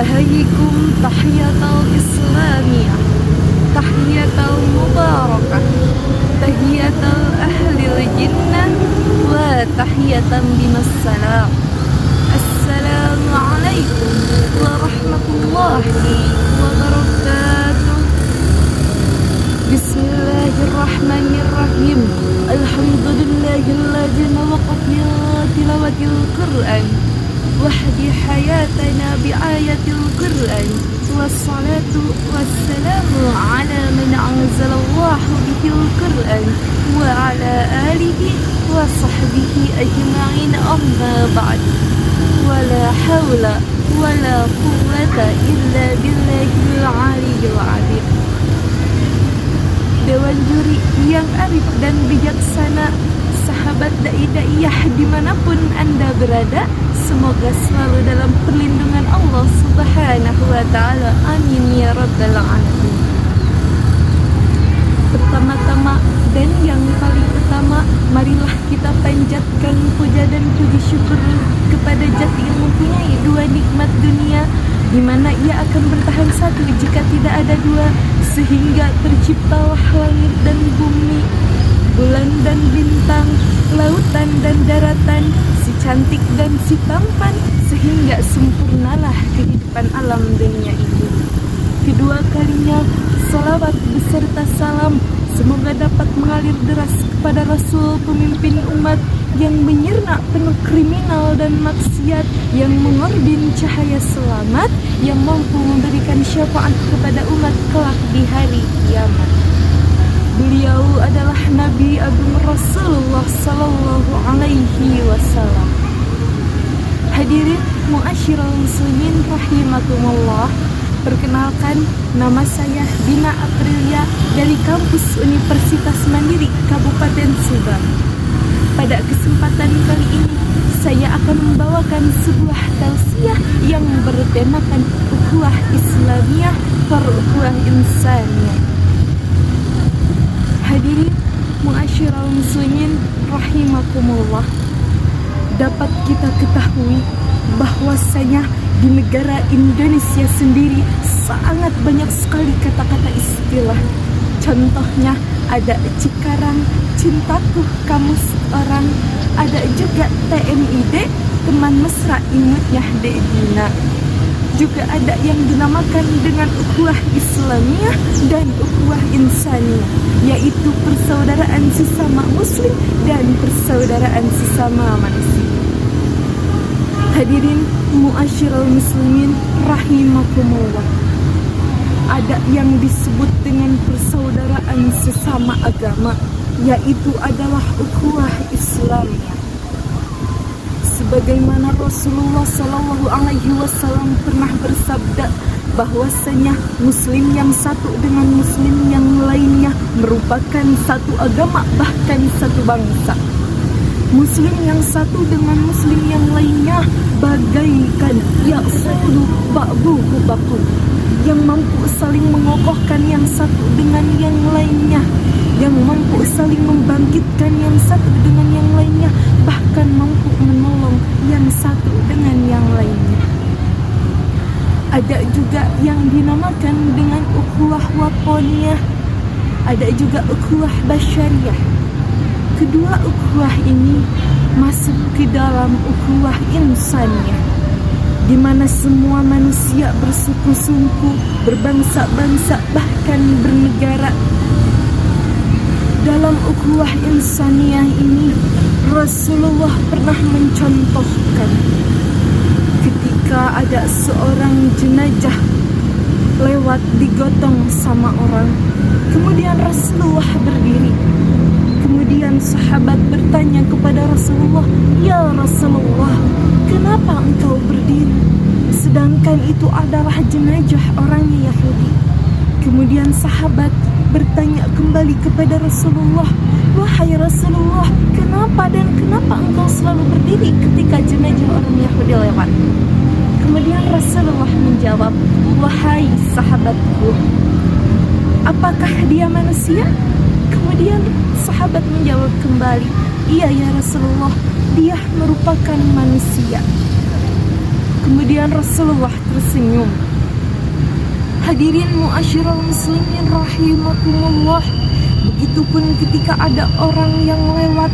Uhayikum tahiyatal islamiyah, tahiyatal mubarakah, tahiyatal ahlil jinnah, wa tahiyatan binas salam. Assalamualaikum warahmatullahi wabarakatuh. Bismillahirrahmanirrahim. Alhamdulillahilladzi nawaqafna tilawatil Qur'an wahdi hayatana biayatil Qur'an. Wassalatu wassalamu ala man anzalallahu bihil Qur'an wa ala alihi wa sahbihi ajma'in, amma ba'd. Wala hawla wala quwwata illa billahil aliyyil azim. Dewan juri yang arif dan bijaksana, sahabat da'i-da'iyah dimanapun Anda berada, semoga selalu dalam perlindungan Allah Subhanahu wa ta'ala. Amin ya rabbal alamin. Pertama-tama dan yang paling utama, marilah kita panjatkan puja dan puji syukur kepada Zat yang mempunyai dua nikmat dunia, di mana ia akan bertahan satu jika tidak ada dua, sehingga terciptalah langit dan bumi, bulan dan bintang, lautan dan daratan, si cantik dan si tampan, sehingga sempurnalah kehidupan alam dunia ini. Kedua kalinya, salawat beserta salam semoga dapat mengalir deras kepada Rasul pemimpin umat yang menyirna penuh kriminal dan maksiat, yang mengorbin cahaya selamat, yang mampu memberikan syafaat kepada umat kelak di hari kiamat. Beliau adalah Nabi Agung Rasulullah Sallallahu Alaihi Wasallam. Hadirin mu'asyiral muslimin rahimakumullah, perkenalkan, nama saya Dina Aprilia dari kampus Universitas Mandiri Kabupaten Subang. Pada kesempatan kali ini, saya akan membawakan sebuah tausiah yang bertemakan ukhuwah Islamiyah for ukhuwah insaniyah. Hadirin mu'asyiral muslimin rahimakumullah, dapat kita ketahui bahwasanya di negara Indonesia sendiri sangat banyak sekali kata-kata istilah. Contohnya ada Cikarang, cintaku kamu seorang, ada juga TMID, teman mesra imutnya Dek Dina. Juga ada yang dinamakan dengan ukhuwah Islamiyah dan ukhuwah insaniyah, yaitu persaudaraan sesama muslim dan persaudaraan sesama manusia. Hadirin mu'asyiral muslimin rahimakumullah, ada yang disebut dengan persaudaraan sesama agama, yaitu adalah ukhuwah Islamiyah. Sebagaimana Rasulullah Sallallahu Alaihi Wasallam pernah bersabda bahwasanya muslim yang satu dengan muslim yang lainnya merupakan satu agama, bahkan satu bangsa. Muslim yang satu dengan muslim yang lainnya bagaikan ya'sudu ba'duhu ba'du, yang mampu saling mengokohkan yang satu dengan yang lainnya, yang mampu saling membangkitkan yang satu dengan yang lainnya, bahkan mampu menolong yang satu dengan yang lainnya. Ada juga yang dinamakan dengan ukhuwah watoniyah, ada juga ukhuwah basyariyah. Kedua ukhuwah ini masuk ke dalam ukhuwah insaniyah, di mana semua manusia bersuku-suku, berbangsa-bangsa, bahkan bernegara. Dalam ukhuwah insaniyah ini, Rasulullah pernah mencontohkan ketika ada seorang jenazah lewat digotong sama orang, kemudian Rasulullah berdiri. Kemudian sahabat bertanya kepada Rasulullah, "Ya Rasulullah, kenapa engkau berdiri? Sedangkan itu adalah jenazah orangnya Yahudi." Kemudian sahabat bertanya kembali kepada Rasulullah, "Wahai Rasulullah, kenapa engkau selalu berdiri ketika jenazah orang Yahudi lewat?" Kemudian Rasulullah menjawab, "Wahai sahabatku, apakah dia manusia?" Kemudian sahabat menjawab kembali, "Iya ya Rasulullah, dia merupakan manusia." Kemudian Rasulullah tersenyum. Hadirin muasyiral muslimin rahimakumullah. Begitupun ketika ada orang yang lewat,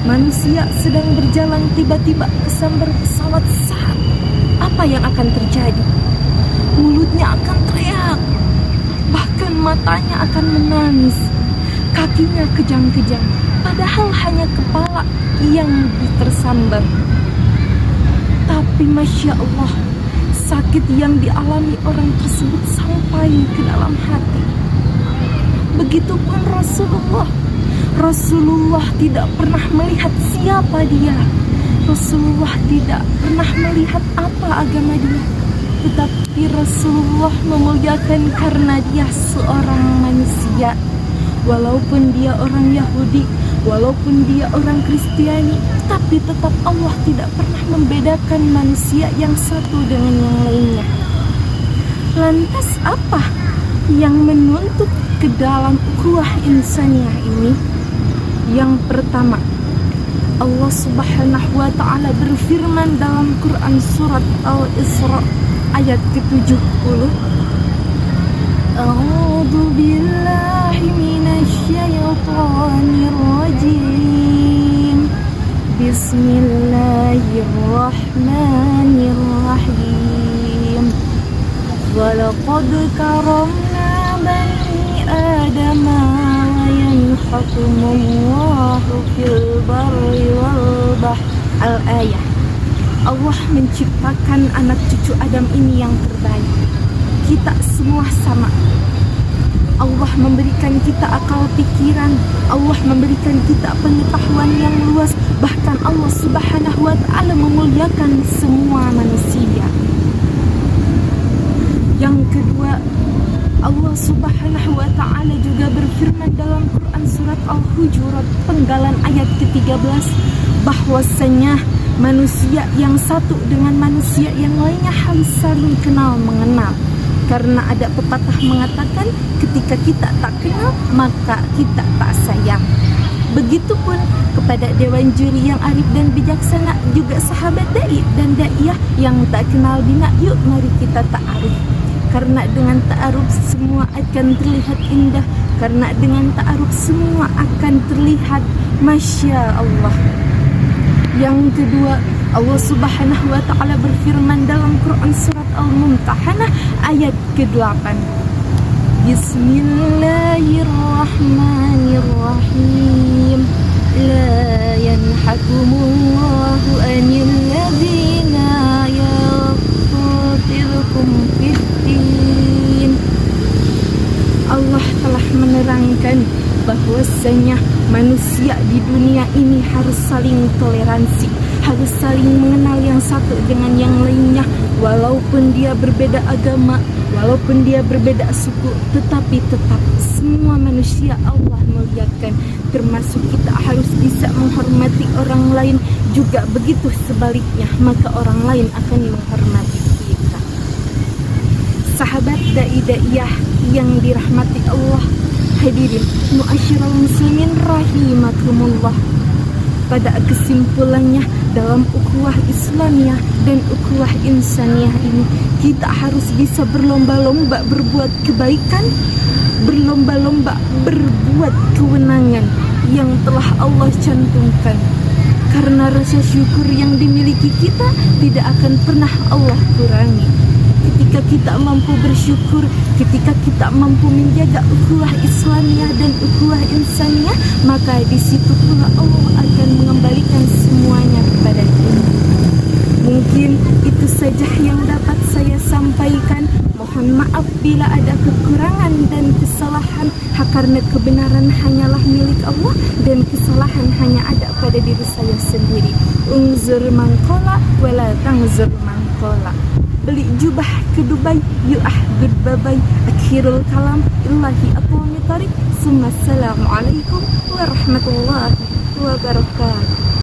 manusia sedang berjalan, tiba-tiba kesambar pesawat, saat apa yang akan terjadi? Mulutnya akan teriak, bahkan matanya akan menangis, kakinya kejang-kejang, padahal hanya kepala yang tersambar. Tapi Masya Allah, sakit yang dialami orang tersebut sampai ke dalam hati. Begitupun Rasulullah tidak pernah melihat siapa dia. Rasulullah tidak pernah melihat apa agama dia, tetapi Rasulullah memuliakan karena dia seorang manusia. Walaupun dia orang Yahudi, walaupun dia orang Kristiani, tapi tetap Allah tidak pernah membedakan manusia yang satu dengan yang lainnya. Lantas apa yang menuntut ke dalam ukhuwah insaniyah ini? Yang pertama, Allah Subhanahu wa ta'ala berfirman dalam Quran surat Al-Isra ayat ke-70, A'udzu billahi minasy syaithanir rajim. Bismillahirrahmanirrahim. Walaqad karamna bani adama wa yanhakumullahu fil barri wal bahr. Al-ayah. Allah menciptakan anak cucu Adam ini yang terbaik. Kita semua sama. Allah memberikan kita akal pikiran, Allah memberikan kita pengetahuan yang luas, bahkan Allah Subhanahu wa ta'ala memuliakan semua manusia. Yang kedua, Allah Subhanahu wa ta'ala juga berfirman dalam Quran surat Al-Hujurat penggalan ayat ke-13, bahwasanya manusia yang satu dengan manusia yang lainnya harus saling kenal mengenal. Karena ada pepatah mengatakan, ketika kita tak kenal, maka kita tak sayang. Begitupun kepada Dewan Juri yang arif dan bijaksana, juga sahabat dai dan daiyah yang tak kenal bina, yuk mari kita ta'aruf. Karena dengan ta'aruf semua akan terlihat indah. Karena dengan ta'aruf semua akan terlihat Masya Allah. Yang kedua, Allah Subhanahu wa ta'ala berfirman dalam Quran surat Al-Mumtahanah ayat ke-8, Bismillahirrahmanirrahim. La yanhakumullahu anil ladzina yaqatilukum fid-din. Allah telah menerangkan bahwasanya manusia di dunia ini harus saling toleransi, harus saling mengenal yang satu dengan yang lainnya. Walaupun dia berbeda agama, walaupun dia berbeda suku, tetapi tetap semua manusia Allah muliakan. Termasuk kita harus bisa menghormati orang lain, juga begitu sebaliknya, maka orang lain akan menghormati kita. Sahabat dai-daiyah yang dirahmati Allah, hadirin muasyiral muslimin rahimakumullah. Pada kesimpulannya, dalam ukhuwah Islamiyah dan ukhuwah insaniyah ini, kita harus bisa berlomba-lomba berbuat kebaikan, berlomba-lomba berbuat kewenangan yang telah Allah cantumkan. Karena rasa syukur yang dimiliki kita tidak akan pernah Allah kurangi. Ketika kita mampu bersyukur, ketika kita mampu menjaga ukhuwah Islamiyah dan ukhuwah insaniyah, maka di situ pula Allah akan mengembalikan semuanya kepada kita. Mungkin itu saja yang dapat saya sampaikan. Mohon maaf bila ada kekurangan dan kesalahan, karena kebenaran hanyalah milik Allah dan kesalahan hanya ada pada diri saya sendiri. Unzur mangkola wala tangzur mangkola. Beli jubah ke Dubai, yuk goodbye. Akhirul kalam, illahi aqwami tarik. Assalamualaikum warahmatullahi wabarakatuh.